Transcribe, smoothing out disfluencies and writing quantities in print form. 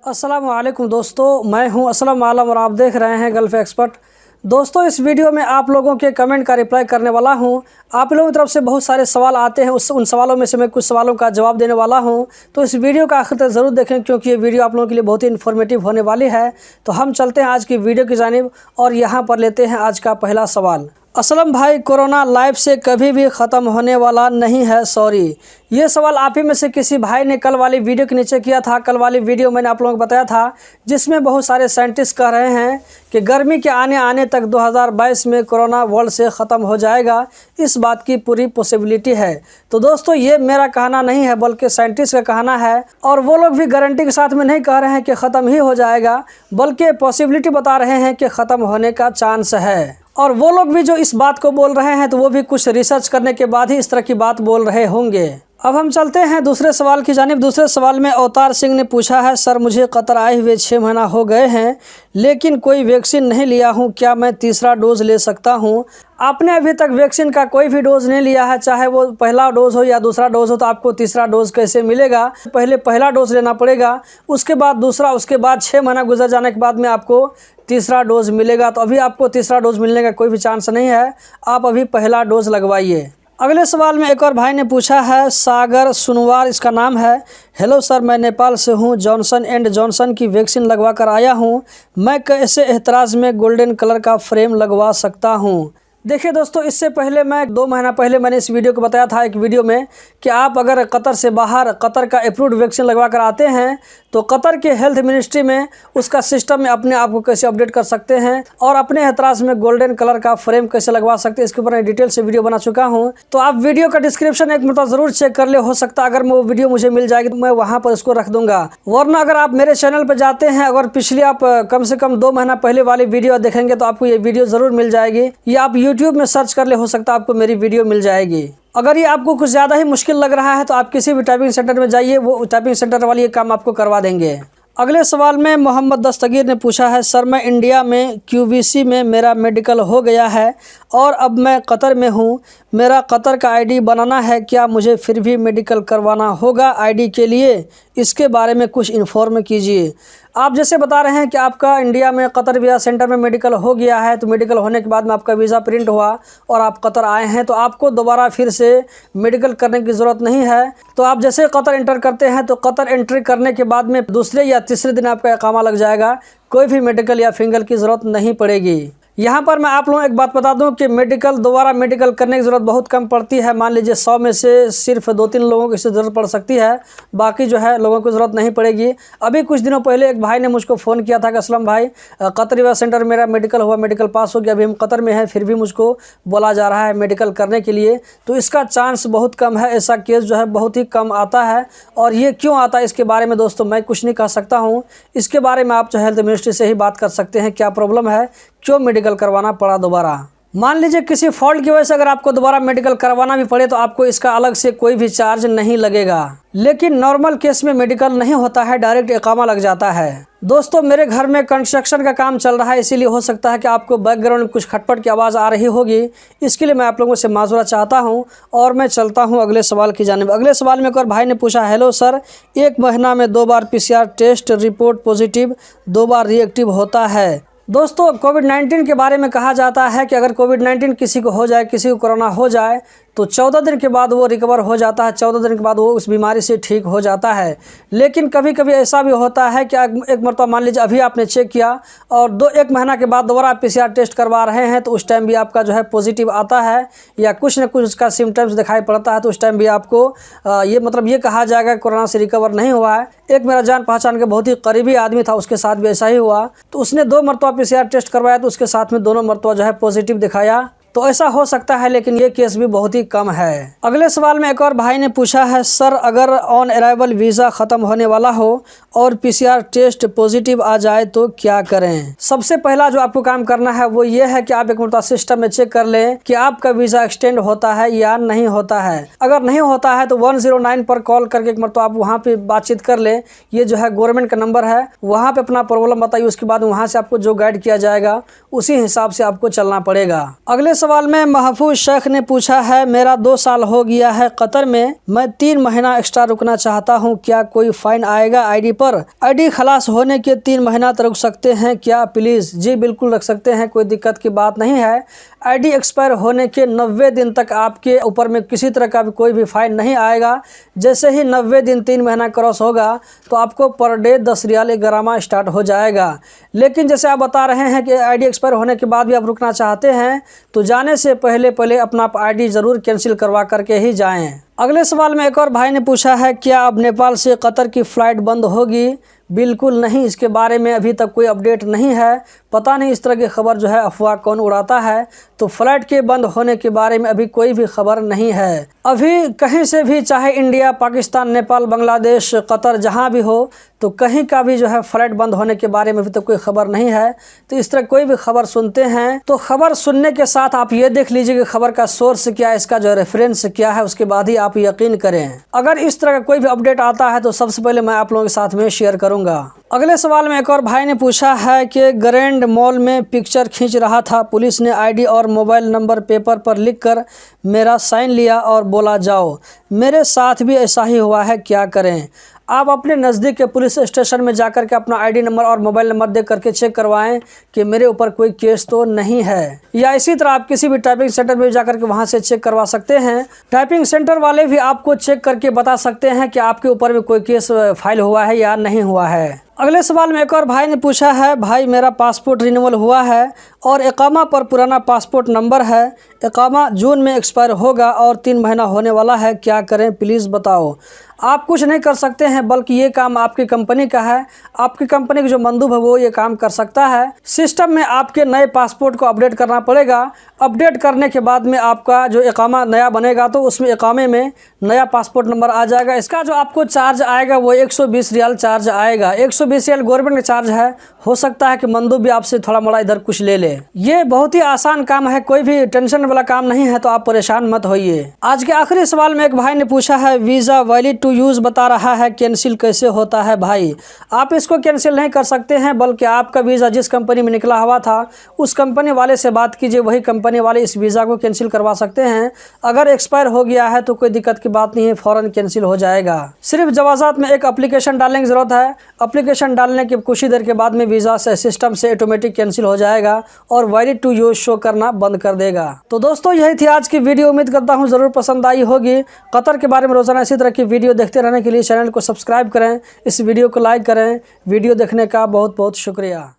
अस्सलाम वालेकुम दोस्तों, मैं हूं असलम आलम और आप देख रहे हैं गल्फ़ एक्सपर्ट। दोस्तों, इस वीडियो में आप लोगों के कमेंट का रिप्लाई करने वाला हूं। आप लोगों की तरफ से बहुत सारे सवाल आते हैं, उन सवालों में से मैं कुछ सवालों का जवाब देने वाला हूं। तो इस वीडियो का आखिर तक ज़रूर देखें क्योंकि ये वीडियो आप लोगों के लिए बहुत ही इन्फॉर्मेटिव होने वाली है। तो हम चलते हैं आज की वीडियो की जानिब और यहाँ पर लेते हैं आज का पहला सवाल। असलम भाई, कोरोना लाइफ से कभी भी ख़त्म होने वाला नहीं है, सॉरी। ये सवाल आप ही में से किसी भाई ने कल वाली वीडियो के नीचे किया था। कल वाली वीडियो मैंने आप लोगों को बताया था जिसमें बहुत सारे साइंटिस्ट कह रहे हैं कि गर्मी के आने तक 2022 में कोरोना वर्ल्ड से ख़त्म हो जाएगा। इस बात की पूरी पॉसिबिलिटी है। तो दोस्तों, ये मेरा कहना नहीं है बल्कि साइंटिस्ट का कहना है और वो लोग भी गारंटी के साथ में नहीं कह रहे हैं कि ख़त्म ही हो जाएगा, बल्कि पॉसिबिलिटी बता रहे हैं कि ख़त्म होने का चांस है। और वो लोग भी जो इस बात को बोल रहे हैं तो वो भी कुछ रिसर्च करने के बाद ही इस तरह की बात बोल रहे होंगे। अब हम चलते हैं दूसरे सवाल की जानिब। दूसरे सवाल में अवतार सिंह ने पूछा है, सर मुझे कतर आए हुए 6 महीना हो गए हैं लेकिन कोई वैक्सीन नहीं लिया हूं, क्या मैं तीसरा डोज ले सकता हूं? आपने अभी तक वैक्सीन का कोई भी डोज नहीं लिया है, चाहे वो पहला डोज हो या दूसरा डोज हो, तो आपको तीसरा डोज कैसे मिलेगा? पहले पहला डोज लेना पड़ेगा, उसके बाद दूसरा, उसके बाद 6 महीना गुजर जाने के बाद में आपको तीसरा डोज मिलेगा। तो अभी आपको तीसरा डोज मिलने का कोई भी चांस नहीं है, आप अभी पहला डोज लगवाइए। अगले सवाल में एक और भाई ने पूछा है, सागर सुनवार इसका नाम है। हेलो सर, मैं नेपाल से हूँ, जॉनसन एंड जॉनसन की वैक्सीन लगवा कर आया हूँ। मैं कैसे एहतराज में गोल्डन कलर का फ्रेम लगवा सकता हूँ? देखिए दोस्तों, इससे पहले मैं 2 महीना पहले मैंने इस वीडियो को बताया था एक वीडियो में कि आप अगर कतर से बाहर कतर का अप्रूव्ड वैक्सीन लगवा कर आते हैं तो कतर के हेल्थ मिनिस्ट्री में उसका सिस्टम में अपने आप को कैसे अपडेट कर सकते हैं और अपने एतराज़ में गोल्डन कलर का फ्रेम कैसे लगवा सकते हैं, इसके ऊपर मैं डिटेल से वीडियो बना चुका हूं। तो आप वीडियो का डिस्क्रिप्शन एक मतलब ज़रूर चेक कर ले, हो सकता है अगर वो वीडियो मुझे मिल जाएगी तो मैं वहाँ पर उसको रख दूंगा। वरना अगर आप मेरे चैनल पर जाते हैं, अगर पिछली आप कम से कम 2 महीना पहले वाली वीडियो देखेंगे तो आपको ये वीडियो ज़रूर मिल जाएगी, या आप यूट्यूब में सर्च कर ले, हो सकता है आपको मेरी वीडियो मिल जाएगी। अगर ये आपको कुछ ज़्यादा ही मुश्किल लग रहा है तो आप किसी भी टाइपिंग सेंटर में जाइए, वो टाइपिंग सेंटर वाली ये काम आपको करवा देंगे। अगले सवाल में मोहम्मद दस्तगीर ने पूछा है, सर मैं इंडिया में QVC में मेरा मेडिकल हो गया है और अब मैं कतर में हूँ, मेरा कतर का ID बनाना है, क्या मुझे फिर भी मेडिकल करवाना होगा ID के लिए? इसके बारे में कुछ इन्फॉर्म कीजिए। आप जैसे बता रहे हैं कि आपका इंडिया में कतर वीज़ा सेंटर में मेडिकल हो गया है, तो मेडिकल होने के बाद में आपका वीज़ा प्रिंट हुआ और आप कतर आए हैं, तो आपको दोबारा फिर से मेडिकल करने की ज़रूरत नहीं है। तो आप जैसे कतर एंटर करते हैं तो कतर एंट्री करने के बाद में दूसरे या तीसरे दिन आपका इकामा लग जाएगा, कोई भी मेडिकल या फिंगर की ज़रूरत नहीं पड़ेगी। यहाँ पर मैं आप लोगों को एक बात बता दूं कि दोबारा मेडिकल करने की ज़रूरत बहुत कम पड़ती है। मान लीजिए 100 में से सिर्फ 2-3 लोगों को इससे ज़रूरत पड़ सकती है, बाकी जो है लोगों को ज़रूरत नहीं पड़ेगी। अभी कुछ दिनों पहले एक भाई ने मुझको फ़ोन किया था कि असलम भाई, कतर वीज़ा सेंटर मेरा मेडिकल हुआ, मेडिकल पास हो गया, अभी हम कतर में हैं, फिर भी मुझको बोला जा रहा है मेडिकल करने के लिए। तो इसका चांस बहुत कम है, ऐसा केस जो है बहुत ही कम आता है। और ये क्यों आता है इसके बारे में दोस्तों मैं कुछ नहीं कह सकता हूँ, इसके बारे में आप जो हेल्थ मिनिस्ट्री से ही बात कर सकते हैं, क्या प्रॉब्लम है, क्यों मेडिकल करवाना पड़ा दोबारा। मान लीजिए किसी फॉल्ट की वजह से अगर आपको दोबारा मेडिकल करवाना भी पड़े तो आपको इसका अलग से कोई भी चार्ज नहीं लगेगा। लेकिन नॉर्मल केस में मेडिकल नहीं होता है, डायरेक्ट इकामा लग जाता है। दोस्तों, मेरे घर में कंस्ट्रक्शन का काम चल रहा है, इसीलिए हो सकता है कि आपको बैकग्राउंड में कुछ खटपट की आवाज़ आ रही होगी, इसके लिए मैं आप लोगों से माजूरा चाहता हूं और मैं चलता हूं अगले सवाल की जानिब। अगले सवाल में एक और भाई ने पूछा, हेलो सर, 1 महीना में 2 बार PCR टेस्ट रिपोर्ट पॉजिटिव, 2 बार रिएक्टिव होता है। दोस्तों, कोविड-19 के बारे में कहा जाता है कि अगर कोविड-19 किसी को हो जाए, किसी को कोरोना हो जाए तो 14 दिन के बाद वो रिकवर हो जाता है, 14 दिन के बाद वो उस बीमारी से ठीक हो जाता है। लेकिन कभी कभी ऐसा भी होता है कि एक मरतबा मान लीजिए अभी आपने चेक किया और 1 महीना के बाद दोबारा PCR टेस्ट करवा रहे हैं तो उस टाइम भी आपका जो है पॉजिटिव आता है या कुछ न कुछ उसका सिम्टम्स दिखाई पड़ता है, तो उस टाइम भी आपको ये कहा जाएगा कोरोना से रिकवर नहीं हुआ है। एक मेरा जान पहचान के बहुत ही करीबी आदमी था, उसके साथ भी ऐसा ही हुआ, तो उसने 2 मरतबा PCR टेस्ट करवाया तो उसके साथ में दोनों मरतबा जो है पॉजिटिव दिखाया। तो ऐसा हो सकता है, लेकिन ये केस भी बहुत ही कम है। अगले सवाल में एक और भाई ने पूछा है, सर अगर ऑन अराइवल वीज़ा ख़त्म होने वाला हो और PCR टेस्ट पॉजिटिव आ जाए तो क्या करें? सबसे पहला जो आपको काम करना है वो ये है कि आप एक मरतबा सिस्टम में चेक कर लें कि आपका वीज़ा एक्सटेंड होता है या नहीं होता है। अगर नहीं होता है तो 109 पर कॉल करके एक मरतबा आप वहाँ पे बातचीत कर लें। ये जो है गवर्नमेंट का नंबर है, वहाँ पे अपना प्रॉब्लम बताइए, उसके बाद वहाँ से आपको जो गाइड किया जाएगा उसी हिसाब से आपको चलना पड़ेगा। अगले सवाल में महफूज शेख ने पूछा है, मेरा 2 साल हो गया है कतर में, मैं 3 महीना एक्स्ट्रा रुकना चाहता हूँ, क्या कोई फाइन आएगा ID पर आईडी खलास होने के 3 महीना तक रुक सकते हैं क्या प्लीज़? जी बिल्कुल रख सकते हैं, कोई दिक्कत की बात नहीं है। आईडी एक्सपायर होने के 90 दिन तक आपके ऊपर में किसी तरह का भी कोई भी फाइन नहीं आएगा। जैसे ही 90 दिन 3 महीना क्रॉस होगा तो आपको पर डे 10 रियाल ग्रामा स्टार्ट हो जाएगा। लेकिन जैसे आप बता रहे हैं कि आईडी एक्सपायर होने के बाद भी आप रुकना चाहते हैं तो जाने से पहले अपना आईडी ज़रूर कैंसिल करवा करके ही जाएं। अगले सवाल में एक और भाई ने पूछा है, क्या अब नेपाल से कतर की फ़्लाइट बंद होगी? बिल्कुल नहीं, इसके बारे में अभी तक कोई अपडेट नहीं है। पता नहीं इस तरह की खबर जो है अफवाह कौन उड़ाता है। तो फ़्लाइट के बंद होने के बारे में अभी कोई भी खबर नहीं है। अभी कहीं से भी, चाहे इंडिया, पाकिस्तान, नेपाल, बांग्लादेश, कतर, जहां भी हो, तो कहीं का भी जो है फ़्लाइट बंद होने के बारे में अभी तक कोई खबर नहीं है। तो इस तरह कोई भी खबर सुनते हैं तो खबर सुनने के साथ आप ये देख लीजिए कि खबर का सोर्स क्या है, इसका जो रेफरेंस क्या है, उसके बाद ही आप यकीन करें। अगर इस तरह का कोई भी अपडेट आता है तो सबसे पहले मैं आप लोगों के साथ में शेयर करूँगा। अगले सवाल में एक और भाई ने पूछा है कि ग्रैंड मॉल में पिक्चर खींच रहा था, पुलिस ने आईडी और मोबाइल नंबर पेपर पर लिखकर मेरा साइन लिया और बोला जाओ। मेरे साथ भी ऐसा ही हुआ है, क्या करें? आप अपने नज़दीक के पुलिस स्टेशन में जाकर के अपना आईडी नंबर और मोबाइल नंबर दे करके चेक करवाएं कि मेरे ऊपर कोई केस तो नहीं है। या इसी तरह आप किसी भी टाइपिंग सेंटर में जाकर के वहां से चेक करवा सकते हैं। टाइपिंग सेंटर वाले भी आपको चेक करके बता सकते हैं कि आपके ऊपर में कोई केस फाइल हुआ है या नहीं हुआ है। अगले सवाल में एक और भाई ने पूछा है, भाई मेरा पासपोर्ट रिन्यूअल हुआ है और इकामा पर पुराना पासपोर्ट नंबर है। इकामा जून में एक्सपायर होगा और 3 महीना होने वाला है, क्या करें प्लीज़ बताओ? आप कुछ नहीं कर सकते हैं, बल्कि ये काम आपकी कंपनी का है। आपकी कंपनी का जो मंदूब है वो ये काम कर सकता है। सिस्टम में आपके नए पासपोर्ट को अपडेट करना पड़ेगा। अपडेट करने के बाद में आपका जो इकामा नया बनेगा तो उसमें इकामे में नया पासपोर्ट नंबर आ जाएगा। इसका जो आपको चार्ज आएगा वो 120 रियाल चार्ज आएगा। 120 रियाल गवर्नमेंट का चार्ज है। हो सकता है कि मंदूब भी आपसे थोड़ा मोड़ा इधर कुछ ले ले। ये बहुत ही आसान काम है, कोई भी टेंशन वाला काम नहीं है, तो आप परेशान मत होइए। आज के आखिरी सवाल में एक भाई ने पूछा है, वीज़ा वैलिड टू यूज़ बता रहा है, कैंसिल कैसे होता है? भाई आप इसको कैंसिल नहीं कर सकते हैं, बल्कि आपका वीज़ा जिस कंपनी में निकला हुआ था उस कंपनी वाले से बात कीजिए, वही कंपनी वाले इस वीज़ा को कैंसिल करवा सकते हैं। अगर एक्सपायर हो गया है तो कोई दिक्कत की बात नहीं है, फ़ौरन कैंसिल हो जाएगा। सिर्फ जवाज़ात में एक एप्लीकेशन डालने की ज़रूरत है। एप्लीकेशन डालने के कुछ ही देर के बाद में वीज़ा से सिस्टम से ऑटोमेटिक कैंसिल हो जाएगा और वैलिड टू यूज़ शो करना बंद कर देगा। तो दोस्तों यही थी आज की वीडियो। उम्मीद करता हूँ ज़रूर पसंद आई होगी। कतर के बारे में रोज़ाना इसी तरह की वीडियो देखते रहने के लिए चैनल को सब्सक्राइब करें, इस वीडियो को लाइक करें। वीडियो देखने का बहुत बहुत शुक्रिया।